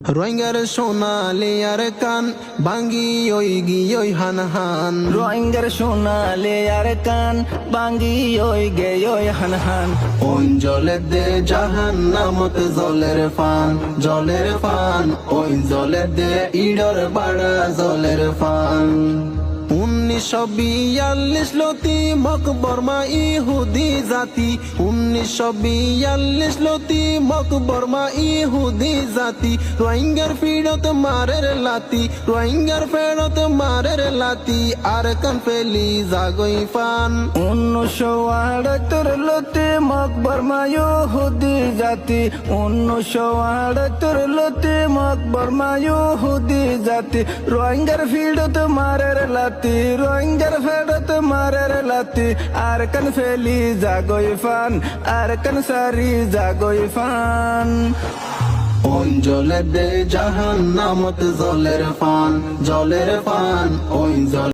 রোহিঙ্গার সোনালি আর কান বাঙ্গি ওই গিয়ে হান হান রোহিঙ্গার সোনালি আর কান বাঙ্গি ওই গে ওই হান হান ওই জলের দে জাহান নামত জলের ফান ওই জলের দে ইডর বাড়া জলের ফান 1942 লতি মকবরমা ইহুদি জাতি 1942 লতি মকবরমা ইহুদি জাতি রোহিঙ্গার ফিরত মারের লাতি রোহিঙ্গার ফেরত মারের লাতি আর কান ফেলি জাগই ফান 1978 লতি মকবরমা ইহুদি জাতি 1978 লতি মকবরমা ইহুদি জাতি রোহিঙ্গার ফিরত মারের লাতি রোহিঙ্গার ফেরত মারের লাতি আর কান ফেলি জাগই ফান আর কান সারি জাগই ফান ওই জলের দে জাহান নামত জলের ফান ওই জল